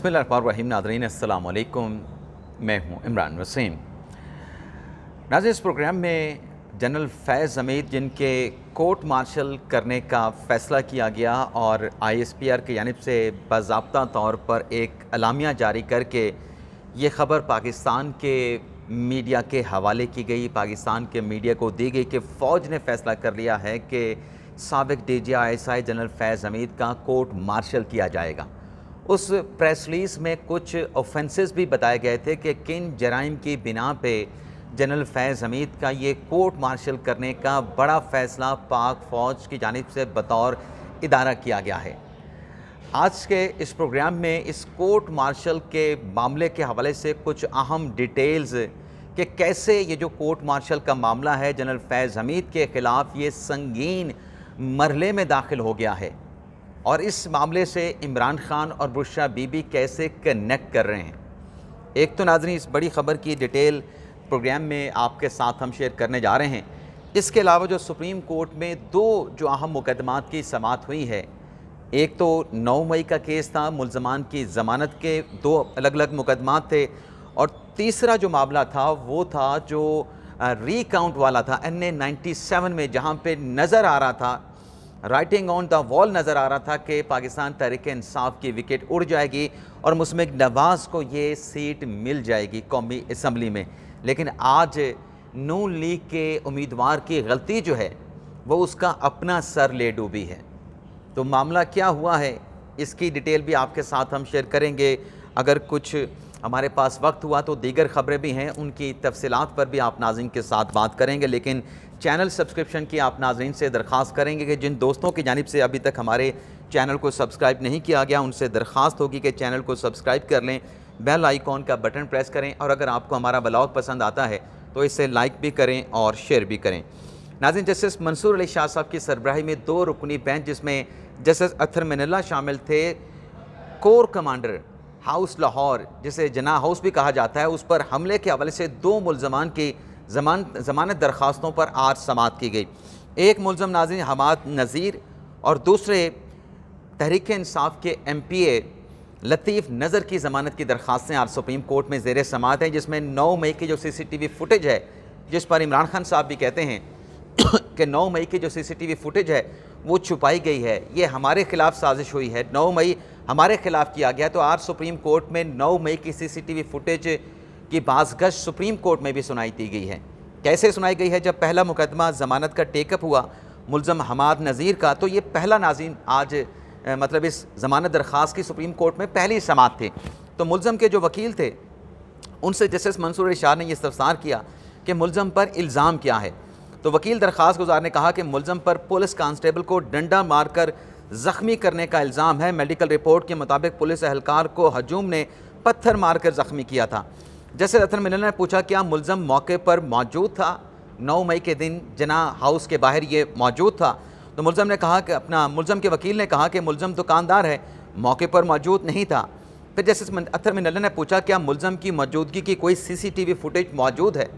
बिस्मिल्लाहिर्रहमानिर्रहीम। नाज़रीन अस्सलाम वालेकुम, मैं हूँ इमरान वसीम। नाज़रीन, इस प्रोग्राम में जनरल फैज़ हमीद जिनके कोर्ट मार्शल करने का फ़ैसला किया गया और ISPR की जानिब से बाज़ाब्ता तौर पर एक अलामिया जारी करके ये ख़बर पाकिस्तान के मीडिया के हवाले की गई, पाकिस्तान के मीडिया को दी गई कि फ़ौज ने फ़ैसला कर लिया है कि साबिक़ DG ISI जनरल फैज़ हमीद का कोर्ट मार्शल किया जाएगा। उस प्रेस रिलीज़ में कुछ ऑफेंसेस भी बताए गए थे कि किन जराइम की बिना पे जनरल फैज़ हमीद का ये कोर्ट मार्शल करने का बड़ा फ़ैसला पाक फ़ौज की जानिब से बतौर इदारा किया गया है। आज के इस प्रोग्राम में इस कोर्ट मार्शल के मामले के हवाले से कुछ अहम डिटेल्स कि कैसे ये जो कोर्ट मार्शल का मामला है जनरल फैज़ हमीद के ख़िलाफ़ ये संगीन मरहले में दाखिल हो गया है और इस मामले से इमरान खान और बुशरा बीबी कैसे कनेक्ट कर रहे हैं। एक तो नाज़रीन इस बड़ी ख़बर की डिटेल प्रोग्राम में आपके साथ हम शेयर करने जा रहे हैं। इसके अलावा जो सुप्रीम कोर्ट में दो जो अहम मुकदमात की समाअत हुई है, एक तो 9 मई का केस था, मुल्ज़मान की ज़मानत के दो अलग अलग मुकदमात थे, और तीसरा जो मामला था वो था जो रीकाउंट वाला था NA 97 में, जहाँ पे नज़र आ रहा था, राइटिंग ऑन द वॉल नज़र आ रहा था कि पाकिस्तान तहरीक इंसाफ की विकेट उड़ जाएगी और मुस्मिक नवाज़ को ये सीट मिल जाएगी कौमी असम्बली में। लेकिन आज नून लीग के उम्मीदवार की गलती जो है वो उसका अपना सर ले डूबी है। तो मामला क्या हुआ है इसकी डिटेल भी आपके साथ हम शेयर करेंगे। अगर कुछ हमारे पास वक्त हुआ तो दीगर ख़बरें भी हैं, उनकी तफसीलात पर भी आप नाज़रीन के साथ बात करेंगे। लेकिन चैनल सब्सक्रिप्शन की आप नाज़रीन से दरख्वास्त करेंगे कि जिन दोस्तों की जानिब से अभी तक हमारे चैनल को सब्सक्राइब नहीं किया गया, उनसे दरख्वास्त होगी कि चैनल को सब्सक्राइब कर लें, बेल आइकॉन का बटन प्रेस करें, और अगर आपको हमारा ब्लॉग पसंद आता है तो इसे लाइक भी करें और शेयर भी करें। नाज़रीन, जस्टिस मंसूर अली शाह साहब की सरबराही में 2 रुकनी बेंच, जिसमें जस्टिस अत्तर मिनल्ला शामिल थे, कोर कमांडर हाउस लाहौर जिसे जना हाउस भी कहा जाता है, उस पर हमले के हवाले से 2 मुल्ज़मान की ज़मानत दरख्वास्तों पर आज समाअत की गई। एक मुल्ज़म नाज़रीन हमाद नज़ीर और दूसरे तहरीक इंसाफ के MPA लतीफ़ नज़र की ज़मानत की दरख्वास्तें आज सुप्रीम कोर्ट में ज़ेर समाअत हैं, जिसमें 9 मई की जो CCTV फुटेज है, जिस पर इमरान खान साहब भी कहते हैं कि 9 मई की जो CCTV फुटेज है वो छुपाई गई है, ये हमारे खिलाफ साजिश हुई है, 9 मई हमारे खिलाफ किया गया। तो आज सुप्रीम कोर्ट में 9 मई की CCTV फुटेज की बाज़गश्त सुप्रीम कोर्ट में भी सुनाई दी गई है। कैसे सुनाई गई है? जब पहला मुकदमा ज़मानत का टेकअप हुआ मुल्ज़म हमाद नज़ीर का, तो ये पहला नाज़रीन आज मतलब इस ज़मानत दरख्वास्त की सुप्रीम कोर्ट में पहली समाअत थी। तो मुल्ज़म के जो वकील थे उनसे जस्टिस मंसूर अली शाह ने यह इस्तफसार किया कि मुल्ज़म पर इल्ज़ाम क्या है। तो वकील दरख्वास्त गुजार ने कहा कि मुल्ज़म पर पुलिस कांस्टेबल को डंडा मारकर ज़ख्मी करने का इल्ज़ाम है। मेडिकल रिपोर्ट के मुताबिक पुलिस एहलकार को हजूम ने पत्थर मारकर ज़ख्मी किया था। जस्टिस अत्तर मिनल्ला ने पूछा क्या मुल्ज़म मौके पर मौजूद था? 9 मई के दिन जना हाउस के बाहर ये मौजूद था। तो मुल्ज़म ने कहा कि मुल्ज़म के वकील ने कहा कि मुल्ज़म दुकानदार है, मौके पर मौजूद नहीं था। फिर जस्टिस अत्तर मिनल्ला ने पूछा क्या मुल्ज़म की मौजूदगी की कोई CCTV फुटेज मौजूद है?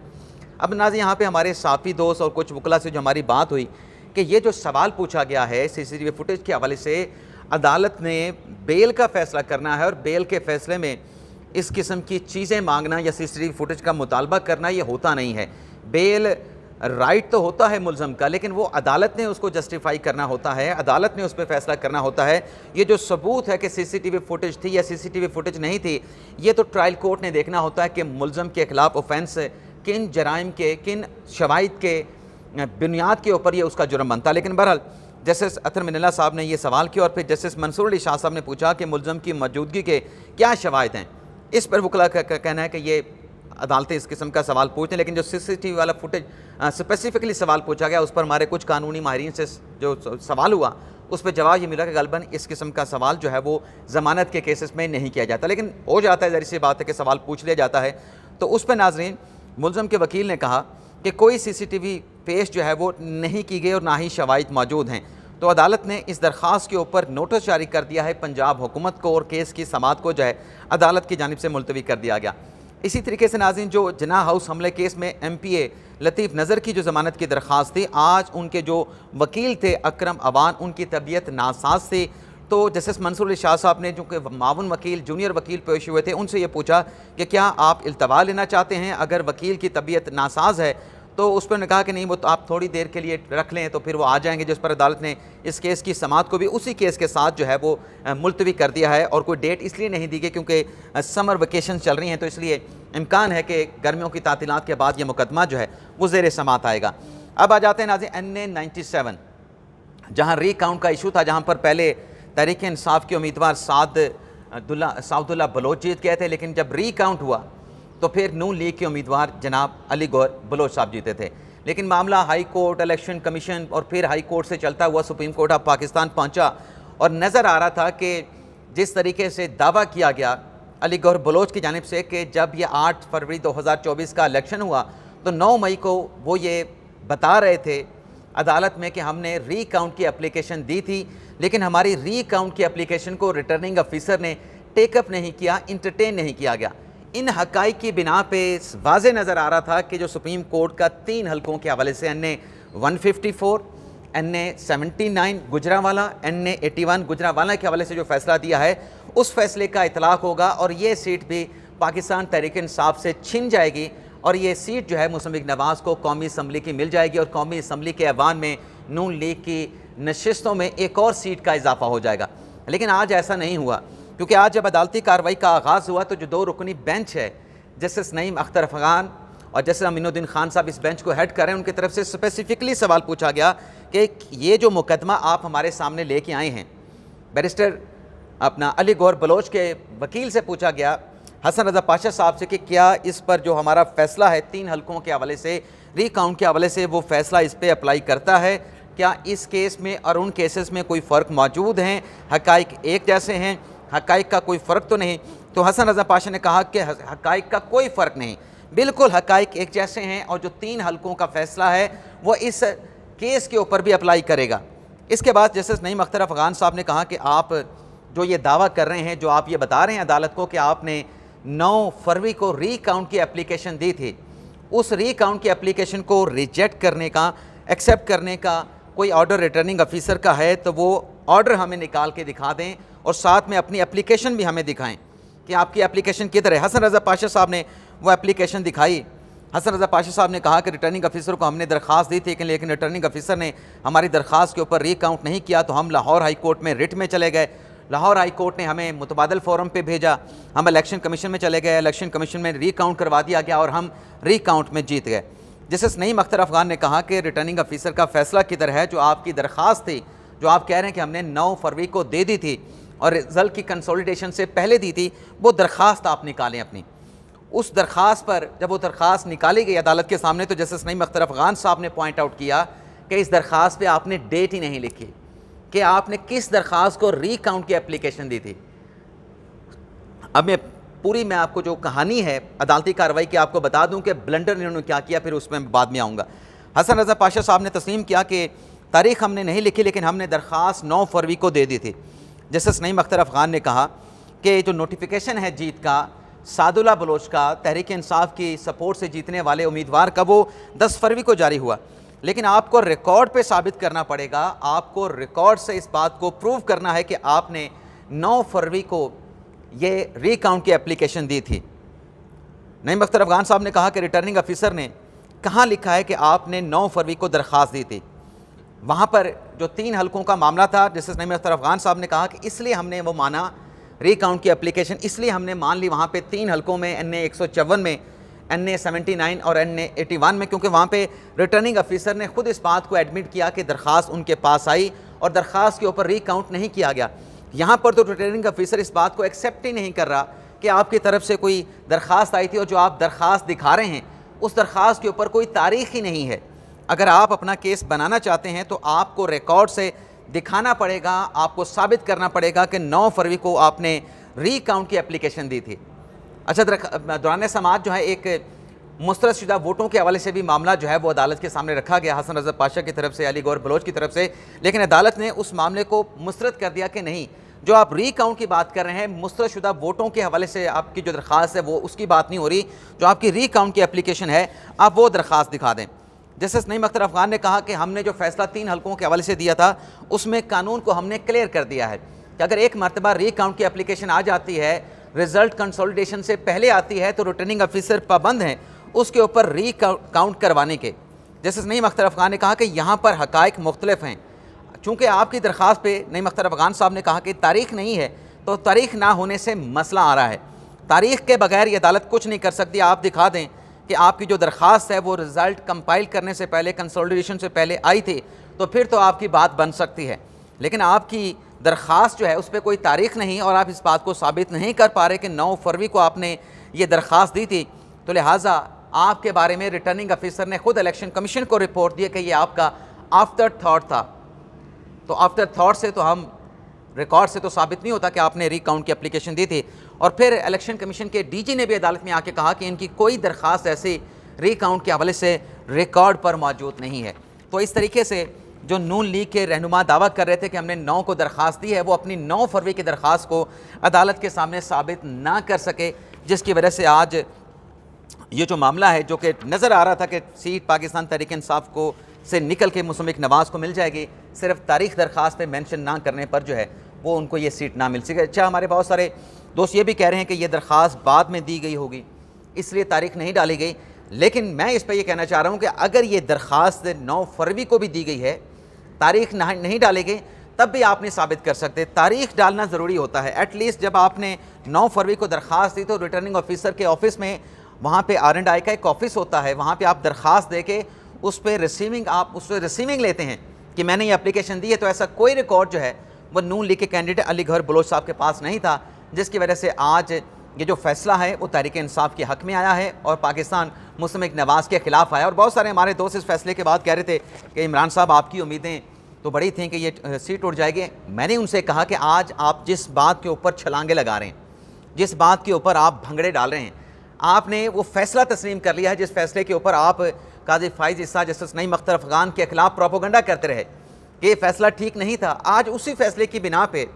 अब नाज़रीन, यहाँ पे हमारे साफ़ी दोस्त और कुछ वकला से जो हमारी बात हुई कि ये जो सवाल पूछा गया है CCTV फुटेज के हवाले से, अदालत ने बेल का फ़ैसला करना है और बेल के फ़ैसले में इस किस्म की चीज़ें मांगना या CCTV फुटेज का मुतालबा करना ये होता नहीं है। बेल राइट तो होता है मुल्ज़म का, लेकिन वो अदालत ने उसको जस्टिफाई करना होता है, अदालत ने उस पर फ़ैसला करना होता है। ये जो सबूत है कि CCTV फुटेज थी या CCTV फुटेज नहीं थी, ये तो ट्रायल कोर्ट ने देखना होता है कि मुल्ज़म के ख़िलाफ़ ऑफेंस किन जराइम के, किन शवाहिद के बुनियाद के ऊपर ये उसका जुर्म बनता। लेकिन बहरहाल जस्टिस अत्तर मिनल्ला साहब ने यह सवाल किया और फिर जस्टिस मंसूर अली शाह साहब ने पूछा कि मुल्ज़म की मौजूदगी के क्या शवाहिद हैं। इस पर वकला का कहना है कि ये अदालतें इस किस्म का सवाल पूछते हैं, लेकिन जो CCTV वाला फुटेज स्पेसिफिकली सवाल पूछा गया उस पर हमारे कुछ कानूनी माहिरीन से जो सवाल हुआ उस पर जवाब ये मिला कि गलबन इस किस्म का सवाल जो है वो ज़मानत के केसेस में नहीं किया जाता, लेकिन हो जाता है, ज़ाहिर सी बात है कि सवाल पूछ लिया जाता है। तो उस पर नाज़रीन मुल्ज़म के वकील ने कहा कि कोई CCTV पेश जो है वो नहीं की गई और ना ही शवाहिद मौजूद हैं। तो अदालत ने इस दरख्वास्त के ऊपर नोटिस जारी कर दिया है पंजाब हुकूमत को और केस की समाअत को जो है अदालत की जानिब से मुलतवी कर दिया गया। इसी तरीके से नाज़रीन जो जना हाउस हमले केस में MPA लतीफ़ नज़र की जो ज़मानत की दरख्वास्त थी, आज उनके जो वकील थे अकरम अवान, उनकी तबीयत नासाज थी, तो जस्टिस मंसूर अली शाह साहब ने, जो कि मावन वकील जूनियर वकील पेश हुए थे, उनसे ये पूछा कि क्या आप इल्तवा लेना चाहते हैं, अगर वकील की तबीयत नासाज है तो उस पर उन्होंने कहा कि नहीं, वो तो आप थोड़ी देर के लिए रख लें तो फिर वो आ जाएंगे। जिस पर अदालत ने इस केस की समाअत को भी उसी केस के साथ जो है वो मुलतवी कर दिया है, और कोई डेट इसलिए नहीं दी गई क्योंकि समर वेकेशन चल रही हैं, तो इसलिए इम्कान है कि गर्मियों की तातीलात के बाद ये मुकदमा जो है वो ज़ेर समाअत आएगा। अब आ जाते हैं नाज़रीन NA-97, जहाँ रीकाउंट का इशू था, जहाँ पर पहले तहरीक इंसाफ के उम्मीदवार साउदुल्ला बलोच जीत गए थे, लेकिन जब रीकाउंट हुआ तो फिर नून लीग के उम्मीदवार जनाब अली गौहर बलोच साहब जीते थे। लेकिन मामला हाई कोर्ट, इलेक्शन कमीशन और फिर हाई कोर्ट से चलता हुआ सुप्रीम कोर्ट ऑफ पाकिस्तान पहुंचा, और नज़र आ रहा था कि जिस तरीके से दावा किया गया अली गौहर बलोच की जानिब से कि जब ये 8 फरवरी 2024 का इलेक्शन हुआ तो 9 मई को वो ये बता रहे थे अदालत में कि हमने रीकाउंट की एप्लीकेशन दी थी, लेकिन हमारी रीकाउंट की एप्लीकेशन को रिटर्निंग अफीसर ने टेकअप नहीं किया, इंटरटेन नहीं किया गया। इन हक़ाइक़ की बिना पे वाज़े नज़र आ रहा था कि जो सुप्रीम कोर्ट का 3 हलकों के हवाले से NA-154, NA-79 Gujranwala, NA-81 Gujranwala के हवाले से जो फ़ैसला दिया है, उस फैसले का इतलाक़ होगा और ये सीट भी पाकिस्तान तहरीक इंसाफ से छिन जाएगी, और ये सीट जो है मुसम्मिक नवाज़ को कौमी असम्बली की मिल जाएगी, और कौमी असम्बली के ऐवान में नून लीग की नशिस्तों में एक और सीट का इजाफा हो जाएगा। लेकिन आज ऐसा नहीं हुआ, क्योंकि आज जब अदालती कार्रवाई का आगाज़ हुआ तो जो 2 रुकनी बेंच है, जस्टिस नईम अख्तर अफ़गान और जस्टिस अमीनुद्दीन खान साहब इस बेंच को हेड कर रहे हैं, उनकी तरफ से स्पेसिफिकली सवाल पूछा गया कि ये जो मुकदमा आप हमारे सामने लेके आए हैं, बैरिस्टर अपना अली गौहर बलोच के वकील से पूछा गया, हसन रज़ा पाशा साहब से, कि क्या इस पर जो हमारा फ़ैसला है 3 हलकों के हवाले से, रीकाउंट के हवाले से, वो फ़ैसला इस पर अप्लाई करता है, क्या इस केस में और उन केसेस में कोई फ़र्क मौजूद हैं, हक़ाइक़ एक जैसे हैं, हक़ाइक़ का कोई फ़र्क तो नहीं। तो हसन रज़ा पाशा ने कहा कि हक़ाइक़ का कोई फ़र्क नहीं, बिल्कुल हक़ाइक़ एक जैसे हैं, और जो 3 हलकों का फ़ैसला है वो इस केस के ऊपर भी अप्लाई करेगा। इसके बाद जस्टिस नईम अख्तर अफ़गान साहब ने कहा कि आप जो ये दावा कर रहे हैं, जो आप ये बता रहे हैं अदालत को कि आपने 9 फरवरी को रीकाउंट की एप्लीकेशन दी थी, उस रीकाउंट की एप्लीकेशन को रिजेक्ट करने का, एक्सेप्ट करने का कोई ऑर्डर रिटर्निंग अफीसर का है तो वो ऑर्डर हमें निकाल के दिखा दें, और साथ में अपनी एप्लीकेशन भी हमें दिखाएं कि आपकी एप्लीकेशन किधर है। हसन रज़ा पाशा साहब ने वो एप्लीकेशन दिखाई। हसन रज़ा पाशा साहब ने कहा कि रिटर्निंग अफीसर को हमने दरख्वास्त दी थी, लेकिन रिटर्निंग अफीसर ने हमारी दरख्वास्त के ऊपर रीकाउंट नहीं किया, तो हम लाहौर हाई कोर्ट में रिट में चले गए। लाहौर हाई कोर्ट ने हमें मुतबादल फोरम पे भेजा, हम इलेक्शन कमीशन में चले गए, इलेक्शन कमीशन में रीकाउंट करवा दिया गया और हम रीकाउंट में जीत गए। जस्टिस नईम अख्तर अफ़गान ने कहा कि रिटर्निंग अफीसर का फ़ैसला किधर है, जो आपकी दरख्वास्त थी, जो आप कह रहे हैं कि हमने 9 फरवरी को दे दी थी और रिज़ल्ट की कंसोलिडेशन से पहले दी थी, वो दरख्वास्त आप निकालें अपनी। उस दरख्वास्त पर जब वो दरख्वास्त निकाली गई अदालत के सामने, तो जस्टिस नईम अख्तर अफ़गान साहब ने पॉइंट आउट किया कि इस दरख्वास्त पे आपने डेट ही नहीं लिखी कि आपने किस दरख्वास्त को रीकाउंट की एप्लीकेशन दी थी। अब मैं आपको जो कहानी है अदालती कार्रवाई की आपको बता दूं कि ब्लंडर इन्होंने क्या किया, फिर उसमें बाद में आऊँगा। हसन रज़ा पाशा साहब ने तस्लीम किया कि तारीख़ हमने नहीं लिखी, लेकिन हमने दरख्वास्त 9 फरवरी को दे दी थी। जस्टिस नईम अख्तर अफ़गान ने कहा कि जो नोटिफिकेशन है जीत का, सादुल्ला बलोच का, तहरीक इंसाफ की सपोर्ट से जीतने वाले उम्मीदवार का, वो 10 फरवरी को जारी हुआ, लेकिन आपको रिकॉर्ड पे साबित करना पड़ेगा, आपको रिकॉर्ड से इस बात को प्रूव करना है कि आपने 9 फरवरी को ये रीकाउंट की एप्लीकेशन दी थी। नईम अख्तर अफ़गान साहब ने कहा कि रिटर्निंग अफीसर ने कहाँ लिखा है कि आपने 9 फरवरी को दरख्वास्त दी थी। वहाँ पर जो 3 हलकों का मामला था, जस्टिस नईम अख्तर अफ़गान साहब ने कहा कि इसलिए हमने वो माना रीकाउंट की एप्लीकेशन, इसलिए हमने मान ली वहाँ पे 3 हलकों में, NA-154 में, NA-79 और NA-81 में, क्योंकि वहाँ पे रिटर्निंग अफीसर ने ख़ुद इस बात को एडमिट किया कि दरख्वास्त उनके पास आई और दरख्वास्त के ऊपर रीकाउंट नहीं किया गया। यहाँ पर तो रिटर्निंग अफीसर इस बात को एक्सेप्ट ही नहीं कर रहा कि आपकी तरफ से कोई दरख्वास्त आई थी, और जो आप दरख्वास्त दिखा रहे हैं उस दरख्वास्त के ऊपर कोई तारीख़ ही नहीं है। अगर आप अपना केस बनाना चाहते हैं तो आपको रिकॉर्ड से दिखाना पड़ेगा, आपको साबित करना पड़ेगा कि 9 फरवरी को आपने रीकाउंट की एप्लीकेशन दी थी। अच्छा, दौरान समाअत जो है एक मुस्तरद शुदा वोटों के हवाले से भी मामला जो है वो अदालत के सामने रखा गया, हसन रज़ा पाशा की तरफ से, अली गौहर बलोच की तरफ से, लेकिन अदालत ने उस मामले को मुस्तरद कर दिया कि नहीं, जो आप रीकाउंट की बात कर रहे हैं, मुस्तरद शुदा वोटों के हवाले से आपकी जो दरख्वास्त है वो उसकी बात नहीं हो रही, जो आपकी रीकाउंट की एप्लीकेशन है आप वो दरख्वास्त दिखा दें। जस्टिस नईम अख्तर अफ़गान ने कहा कि हमने जो फ़ैसला 3 हलकों के हवाले से दिया था उसमें कानून को हमने क्लियर कर दिया है, कि अगर एक मरतबा रीकाउंट की एप्लीकेशन आ जाती है, रिजल्ट कंसोलिडेशन से पहले आती है, तो रिटर्निंग ऑफिसर पाबंद हैं उसके ऊपर रीकाउंट करवाने के। जस्टिस नईम अख्तर अफ़गान ने कहा कि यहाँ पर हक़ाइक़ मुख्तलिफ हैं। चूँकि आपकी दरख्वास्त पे नईम अख्तर अफ़गान साहब ने कहा कि तारीख़ नहीं है, तो तारीख़ ना होने से मसला आ रहा है। तारीख़ के बगैर ये अदालत कुछ नहीं कर सकती। आप दिखा दें कि आपकी जो दरख्वास्त है वो रिज़ल्ट कंपाइल करने से पहले, कंसोलिडेशन से पहले आई थी, तो फिर तो आपकी बात बन सकती है। लेकिन आपकी दरख्वास्त जो है उस पर कोई तारीख़ नहीं और आप इस बात को साबित नहीं कर पा रहे कि 9 फरवरी को आपने ये दरख्वास्त दी थी, तो लिहाजा आपके बारे में रिटर्निंग ऑफिसर ने खुद इलेक्शन कमीशन को रिपोर्ट दी कि ये आपका आफ्टर थॉट था। तो आफ्टर थॉट से तो हम रिकॉर्ड से तो साबित नहीं होता कि आपने रिकाउंट की एप्लीकेशन दी थी। और फिर इलेक्शन कमीशन के डीजी ने भी अदालत में आके कहा कि इनकी कोई दरख्वास्त ऐसी रिकाउंट के हवाले से रिकॉर्ड पर मौजूद नहीं है। तो इस तरीके से जो नून लीग के रहनुमा दावा कर रहे थे कि हमने 9 को दरख्वास्त दी है, वो अपनी 9 फरवरी की दरख्वास्त को अदालत के सामने साबित ना कर सके, जिसकी वजह से आज ये जो मामला है, जो कि नज़र आ रहा था कि सीट पाकिस्तान तहरीक इंसाफ को से निकल के मुसम्मिक नवाज़ को मिल जाएगी, सिर्फ तारीख़ दरख्वास्त पे मेंशन ना करने पर जो है वो उनको ये सीट ना मिल सके। अच्छा, हमारे बहुत सारे दोस्त ये भी कह रहे हैं कि ये दरख्वास्त बाद में दी गई होगी, इसलिए तारीख़ नहीं डाली गई। लेकिन मैं इस पर यह कहना चाह रहा हूँ कि अगर ये दरख्वास्त 9 फरवरी को भी दी गई है, तारीख़ नहीं डाली गई, तब भी आप नहीं साबित कर सकते। तारीख़ डालना ज़रूरी होता है। एटलीस्ट जब आपने 9 फरवरी को दरख्वास्त दी तो रिटर्निंग ऑफिसर के ऑफिस में, वहाँ पे R&I का एक ऑफिस होता है, वहाँ पे आप दरख्वास्त दे के उस पर रिसीविंग लेते हैं कि मैंने ये एप्लीकेशन दी है। तो ऐसा कोई रिकॉर्ड जो है वो नून लीग के कैंडिडेट अली गौहर बलोच साहब के पास नहीं था, जिसकी वजह से आज ये जो फैसला है वो तहरीक इंसाफ के हक़ में आया है और पाकिस्तान मुस्लिम नवाज़ के ख़िलाफ़ आया। और बहुत सारे हमारे दोस्त इस फैसले के बाद कह रहे थे कि इमरान साहब आपकी उम्मीदें तो बड़ी थी कि ये सीट उठ जाएगी। मैंने उनसे कहा कि आज आप जिस बात के ऊपर छलांगे लगा रहे हैं, जिस बात के ऊपर आप भंगड़े डाल रहे हैं, आपने वो फैसला तस्लीम कर लिया है जिस फैसले के ऊपर आप काजी फाइज इस्सा, जस्टिस नईम अख्तर अफ़गान के ख़िलाफ़ प्रोपोगंडा करते रहे कि ये फ़ैसला ठीक नहीं था। आज उसी फैसले की बिना पे,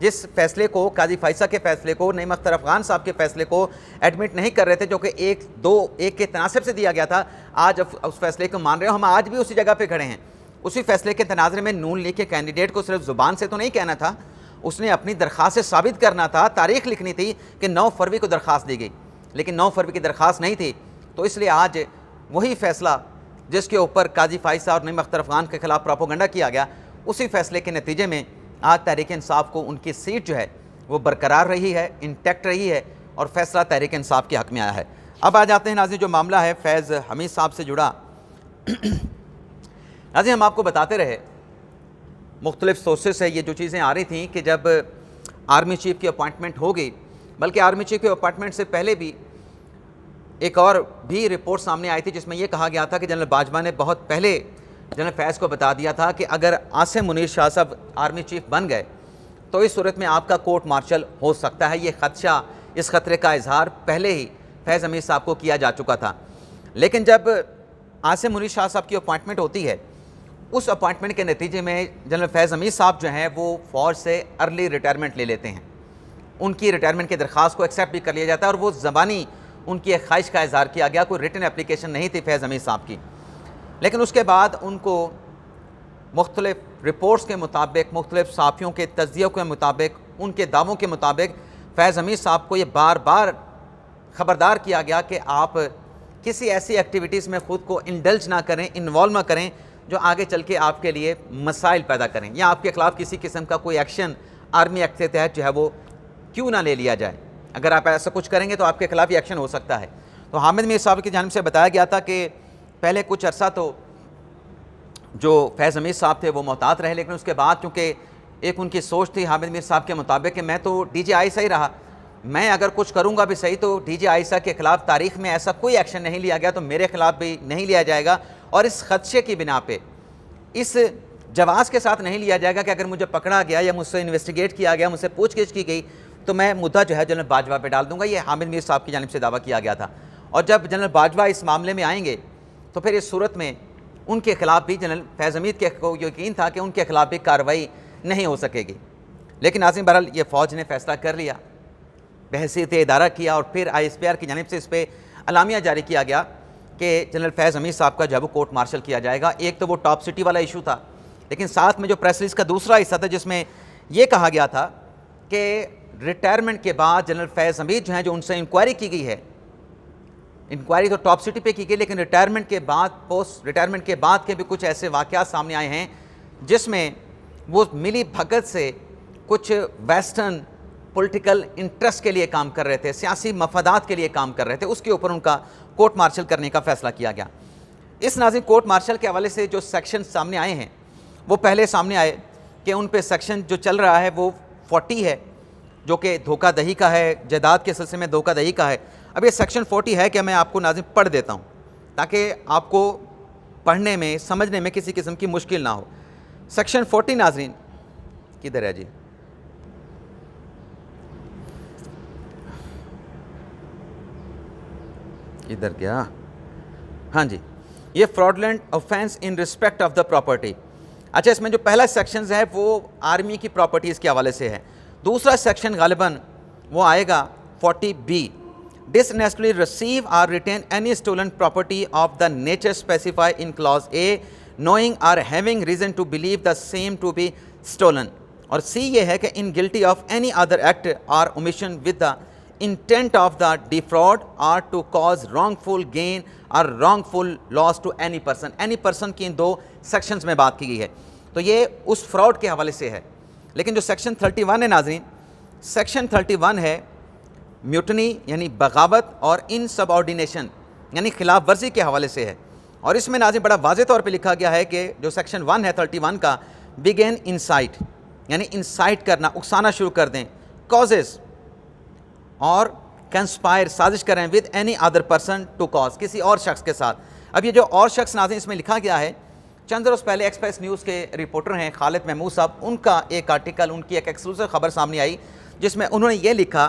जिस फैसले को काजी फाइसा के फ़ैसले को, नईम अख्तर अफ़गान साहब के फ़ैसले को एडमिट नहीं कर रहे थे, जो कि 1-2-1 के तनासब से दिया गया था, आज उस फैसले को मान रहे हो। हम आज भी उसी जगह पर खड़े हैं। उसी फैसले के तनाज़रे में नून लीग के कैंडिडेट को सिर्फ ज़ुबान से तो नहीं कहना था, उसने अपनी दरख्वास्त से साबित करना था, तारीख़ लिखनी थी कि 9 फरवरी को दरख्वास्त दी गई, लेकिन 9 फरवरी की दरख्वास्त नहीं थी। तो इसलिए आज वही फ़ैसला जिसके ऊपर काजी फाइसा और नईम अख्तर अफ़गान के ख़िलाफ़ प्रोपोगंडा किया गया, उसी फैसले के नतीजे में आज तहरीक इंसाफ को उनकी सीट जो है वो बरकरार रही है, इंटैक्ट रही है और फैसला तहरीक इंसाफ के हक़ में आया है। अब आ जाते हैं नाज़रीन, जो मामला है फैज़ हमीद साहब से जुड़ा। नाज़रीन, हम आपको बताते रहे मुख्तलिफ़ सोर्सेस से ये जो चीज़ें आ रही थी कि जब आर्मी चीफ़ की अपॉइंटमेंट हो गई, बल्कि आर्मी चीफ़ की अपॉइंटमेंट से पहले भी एक और भी रिपोर्ट सामने आई थी जिसमें यह कहा गया था कि जनरल बाजवा ने बहुत पहले जनरल फैज़ को बता दिया था कि अगर आसिम मुनीर शाह साहब आर्मी चीफ़ बन गए तो इस सूरत में आपका कोर्ट मार्शल हो सकता है। ये खदशा, इस ख़तरे का इजहार पहले ही फैज़ हमीद साहब को किया जा चुका था। लेकिन जब आसिम मुनीर शाह साहब की अपॉइंटमेंट होती है, उस अपॉइंटमेंट के नतीजे में जनरल फैज़ हमीद साहब जो हैं वो फ़ौज से अर्ली रिटायरमेंट ले लेते हैं। उनकी रिटायरमेंट की दरख्वास्त को एक्सेप्ट भी कर लिया जाता है और वो ज़बानी उनकी एक ख्वाहिश का इज़हार किया गया, कोई रिटन एप्लीकेशन नहीं थी फैज़ हमीद साहब की। लेकिन उसके बाद उनको मुख्तलिफ़ रिपोर्ट्स के मुताबिक, मुख्तलिफ़ साफ़ियों के तज्ज़ियों के मुताबिक, उनके दावों के मुताबिक फैज़ हमीद साहब को ये बार बार ख़बरदार किया गया कि आप किसी ऐसी एक्टिविटीज़ में ख़ुद को इंडल्ज ना करें, इन्वॉल्व ना करें जो आगे चल के आपके लिए मसाइल पैदा करें, या आपके ख़िलाफ़ किसी किस्म का कोई एक्शन आर्मी एक्ट के तहत जो है वो क्यों ना ले लिया जाए। अगर आप ऐसा कुछ करेंगे तो आपके ख़िलाफ़ ही एक्शन हो सकता है। तो हामिद मीर साहब की जानिब से बताया गया था कि पहले कुछ अर्सा तो जो फैज़ हमीद साहब थे वो मोहतात रहे, लेकिन उसके बाद चूँकि एक उनकी सोच थी हामिद मीर साहब के मुताबिक कि मैं तो DG आईसा ही रहा, मैं अगर कुछ करूँगा भी सही तो DG आईसा के ख़िलाफ़ तारीख़ में ऐसा कोई एक्शन नहीं लिया गया तो मेरे ख़िलाफ़ भी नहीं लिया जाएगा। और इस खदशे की बिना पे, इस जवाज़ के साथ नहीं लिया जाएगा कि अगर मुझे पकड़ा गया या मुझसे इन्वेस्टिगेट किया गया, मुझसे पूछगिछ की गई तो मैं मुद्दा जो है जनरल बाजवा पे डाल दूंगा। ये हामिद मीर साहब की जानिब से दावा किया गया था। और जब जनरल बाजवा इस मामले में आएंगे तो फिर इस सूरत में उनके ख़िलाफ़ भी जनरल फैज़ हमीद के को यकीन था कि उनके ख़िलाफ़ भी कार्रवाई नहीं हो सकेगी। लेकिन नाज़रीन, बहरहाल ये फ़ौज ने फ़ैसला कर लिया, बहसीत इदारा किया और फिर ISPR की जानिब से इस पर अलामिया जारी किया गया कि जनरल फैज़ हमीद साहब का जो है वो कोर्ट मार्शल किया जाएगा। एक तो वो टॉप सिटी वाला इशू था, लेकिन साथ में जो प्रेस रिलीज़ का दूसरा हिस्सा था जिसमें यह कहा गया था कि रिटायरमेंट के बाद जनरल फैज़ हमीद जो हैं, जो उनसे इंक्वायरी की गई है, इंक्वायरी तो टॉप सिटी पे की गई, लेकिन रिटायरमेंट के बाद, पोस्ट रिटायरमेंट के बाद के भी कुछ ऐसे वाक़यात सामने आए हैं जिसमें वो मिली भगत से कुछ वेस्टर्न पॉलिटिकल इंटरेस्ट के लिए काम कर रहे थे, सियासी मफादात के लिए काम कर रहे थे। उसके ऊपर उनका कोर्ट मार्शल करने का फ़ैसला किया गया। इस नाज़िम कोर्ट मार्शल के हवाले से जो सेक्शन सामने आए हैं, वो पहले सामने आए कि उन पे सेक्शन जो चल रहा है वो 40 है, जो कि धोखाधड़ी का है, जायदाद के सिलसिले में धोखाधड़ी का है। अब ये सेक्शन 40 है कि मैं आपको नाज़िम पढ़ देता हूँ ताकि आपको पढ़ने में, समझने में किसी किस्म की मुश्किल ना हो। सेक्शन 40 नाज़रीन किधर है जी? इधर गया, हाँ जी, ये fraudulent offence in respect of the property. अच्छा, इसमें जो पहला सेक्शन है वो आर्मी की प्रॉपर्टीज़ के हवाले से है। दूसरा सेक्शन गालिबन वो आएगा 40B, dishonestly receive or retain any stolen property of the nature specify in clause A knowing or having reason to believe the same to be stolen. और सी ये है कि in guilty of any other act or omission with the intent of the defraud or to cause wrongful gain or wrongful loss to any person. Any person की इन दो sections में बात की गई है, तो ये उस फ्रॉड के हवाले से है। लेकिन जो सेक्शन 31 है नाज़रीन, सेक्शन 31 है म्यूटनी यानी बगावत और इन सबऑर्डिनेशन यानी खिलाफ वर्जी के हवाले से है। और इसमें नाज़रीन बड़ा वाज़ेह तौर पे लिखा गया है कि जो सेक्शन 1 है 31 का, बिगेन इंसाइट यानी इंसाइट करना, उकसाना शुरू कर दें, कॉजेज़ और कंस्पायर साजिश करें with any other person to cause, किसी और शख्स के साथ। अब ये जो और शख्स नाज़रीन इसमें लिखा गया है, चंद रोज़ पहले एक्सप्रेस न्यूज़ के रिपोर्टर हैं खालिद महमूद साहब, उनका एक आर्टिकल, उनकी एक एक्सक्लूसिव खबर सामने आई जिसमें उन्होंने ये लिखा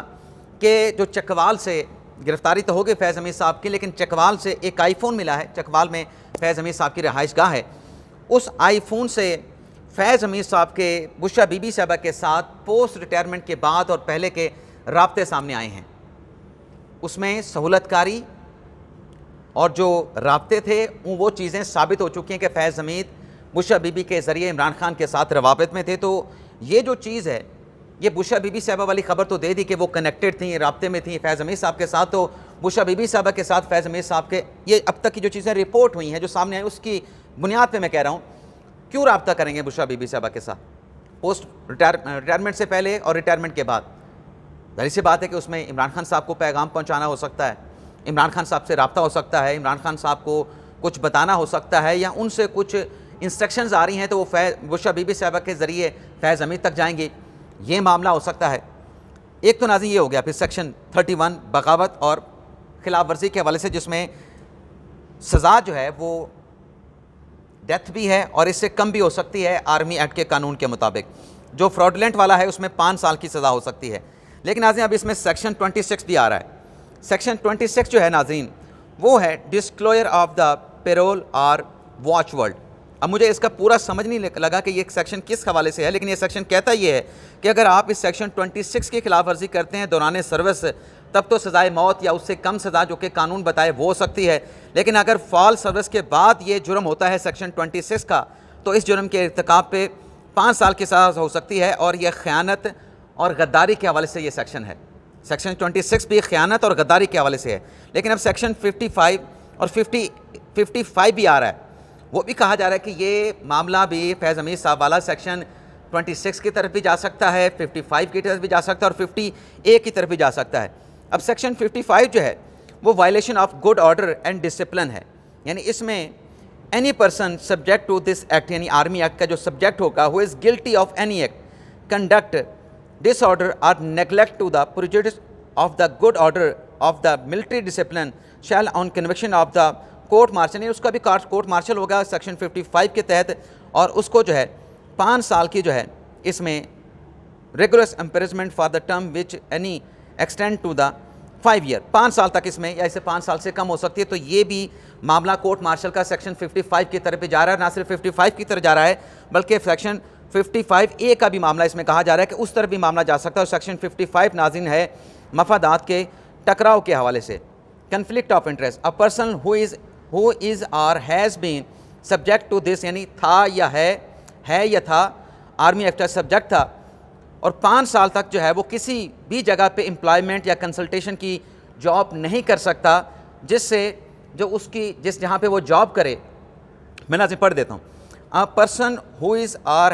कि जो चकवाल से गिरफ्तारी तो हो गई फैज़ हमीद साहब की, लेकिन चकवाल से एक आईफ़ोन मिला है। चकवाल में फैज़ हमीद साहब की रहाइशगाह है। उस आईफ़ोन से फैज़ हमीद साहब के बुशरा बीबी साहबा के साथ पोस्ट रिटायरमेंट के बाद और पहले के राब्ते सामने आए हैं। उसमें सहूलतकारी और जो राब्ते थे वो चीज़ें साबित हो चुकी हैं कि फैज़ हमीद बुशरा बीबी के ज़रिए इमरान खान के साथ रवाबित में थे। तो ये जो चीज़ है, ये बुशरा बीबी साहबा वाली ख़बर तो दे दी कि वो कनेक्टेड थी, राब्ते में थी फैज़ हमीद साहब के साथ। तो बुशरा बीबी साहबा के साथ फैज़ हमीद साहब के ये अब तक की जो चीज़ें रिपोर्ट हुई हैं, जो सामने आई, उसकी बुनियाद पर मैं कह रहा हूँ, क्यों राब्ता करेंगे बुशरा बीबी साहबा के साथ पोस्ट रिटायरमेंट से पहले और रिटायरमेंट के बाद? जाहिर सी बात है कि उसमें इमरान खान साहब को पैगाम पहुंचाना हो सकता है, इमरान खान साहब से रब्ता हो सकता है, इमरान खान साहब को कुछ बताना हो सकता है, या उनसे कुछ इंस्ट्रक्शंस आ रही हैं तो वो बुशरा बीबी साहबा के ज़रिए फैज़ हमीद तक जाएंगी, ये मामला हो सकता है। एक तो नाज़रीन ये हो गया। फिर सेक्शन 31 बगावत और खिलाफ वर्जी के हवाले से, जिसमें सज़ा जो है वो डेथ भी है और इससे कम भी हो सकती है आर्मी एक्ट के कानून के मुताबिक। जो फ्रॉडलेंट वाला है उसमें 5 साल की सज़ा हो सकती है। लेकिन नाज़रीन अब इसमें सेक्शन 26 भी आ रहा है। सेक्शन 26 जो है नाज़रीन वो है डिस्क्लोजर ऑफ द पेरोल और वॉच वर्ल्ड। अब मुझे इसका पूरा समझ नहीं लगा कि ये सेक्शन किस हवाले से है, लेकिन ये सेक्शन कहता ये है कि अगर आप इस सेक्शन 26 की खिलाफ वर्जी करते हैं दौरान सर्विस, तब तो सज़ाए मौत या उससे कम सज़ा जो कि कानून बताए वो हो सकती है। लेकिन अगर फॉल सर्विस के बाद ये जुर्म होता है सेक्शन 26 का, तो इस जुर्म के इर्तिकाब पे 5 साल की सज़ा हो सकती है। और यह ख़यानत और गद्दारी के हवाले से ये सेक्शन है। सेक्शन 26 भी ख़यानत और गद्दारी के हवाले से है। लेकिन अब सेक्शन 55 और 55 भी आ रहा है, वो भी कहा जा रहा है कि ये मामला भी फैज़ हमीद साहब वाला सेक्शन 26 की तरफ भी जा सकता है, 55 की तरफ भी जा सकता है और 50A की तरफ भी जा सकता है। अब सेक्शन 55 जो है वो violation of good order and discipline है, यानी इसमें any person subject to this act, यानी आर्मी एक्ट का जो सब्जेक्ट होगा, who is guilty of any act conduct disorder or neglect to the prejudice of the good order of the military discipline shall on conviction of the court martial, यानी उसका भी court martial होगा section 55 के तहत, और उसको जो है 5 साल की जो है इसमें regular imprisonment for the term which any extend to the 5 year, 5 साल तक इसमें, या इसे 5 साल से कम हो सकती है। तो ये भी मामला कोर्ट मार्शल का सेक्शन 55 की तरफ भी जा रहा है। ना सिर्फ 55 की तरफ जा रहा है बल्कि सेक्शन 55A का भी मामला इसमें कहा जा रहा है कि उस तरफ भी मामला जा सकता है। और सेक्शन 55 नाज़रीन है मफादात के टकराव के हवाले से, conflict of interest. A person who is or has been subject to this, यानी था या है या था, आर्मी एक्ट का सब्जेक्ट था और 5 साल तक जो है वो किसी भी जगह पे एम्प्लॉयमेंट या कंसल्टेशन की जॉब नहीं कर सकता, जिससे जो उसकी जिस जहाँ पे वो जॉब करे, मैं नाज़िम पढ़ देता हूँ। A person who is or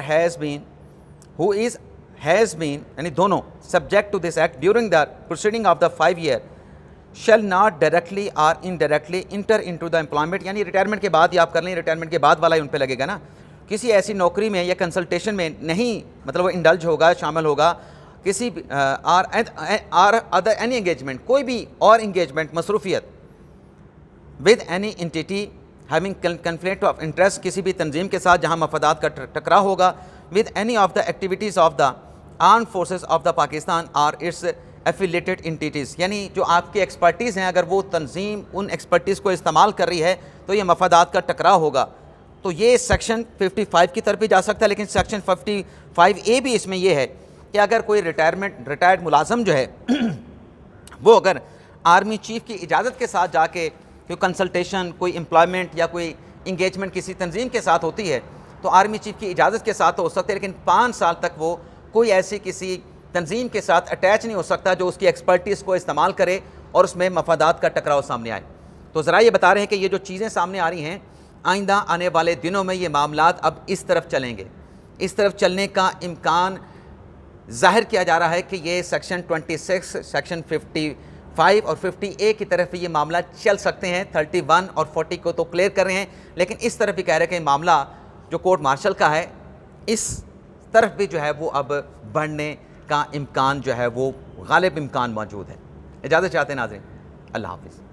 has been यानी दोनों subject to this act during the proceeding of the 5 year shall not directly or indirectly enter into the employment, यानी रिटायरमेंट के बाद ही आप कर लें, रिटायरमेंट के बाद वाला ही उन पे लगेगा ना, किसी ऐसी नौकरी में या कंसल्टेशन में नहीं, मतलब वो इंडल्ज होगा, शामिल होगा किसी आर अदर एनी एंगेजमेंट, कोई भी और इंगेजमेंट मसरूफियत with any entity having conflict of interest, किसी भी तंजीम के साथ जहाँ मफादात का टकराव होगा, with any of the activities of the arm forces of the Pakistan और इट्स एफिलेटेड इंटिटीज़, यानी जो आपकी एक्सपर्टीज़ हैं, अगर वो तंजीम उन एक्सपर्टीज़ को इस्तेमाल कर रही है तो ये मफादात का टकराव होगा। तो ये सेक्शन 55 की तरफ भी जा सकता है, लेकिन सेक्शन 55A भी इसमें ये है कि अगर कोई रिटायर्ड मुलाजम जो है वो अगर आर्मी चीफ़ की इजाज़त के साथ जाके कोई कंसल्टेशन, कोई एम्प्लॉयमेंट या कोई इंगेजमेंट किसी तंजीम के साथ होती है तो आर्मी चीफ़ की इजाज़त के साथ तो हो सकते हैं, लेकिन 5 साल तक वो कोई ऐसी किसी तंजीम के साथ अटैच नहीं हो सकता जो उसकी एक्सपर्टीज़ को इस्तेमाल करे और उसमें मफादात का टकराव सामने आए। तो ज़रा ये बता रहे हैं कि ये जो चीज़ें सामने आ रही हैं, आइंदा आने वाले दिनों में ये मामलात अब इस तरफ चलेंगे, इस तरफ चलने का इम्कान ज़ाहिर किया जा रहा है कि ये सेक्शन 26, सेक्शन 55 और 50A की तरफ ये मामला चल सकते हैं। 31 और 40 को तो क्लियर कर रहे हैं, लेकिन इस तरफ भी कह रहे हैं कि मामला जो कोर्ट मार्शल का है, इस तरफ भी जो है वो अब बढ़ने का इम्कान जो है वो गालिब इम्कान मौजूद है। इजाज़त चाहते हैं नाज़रीन, अल्लाह हाफ़िज़।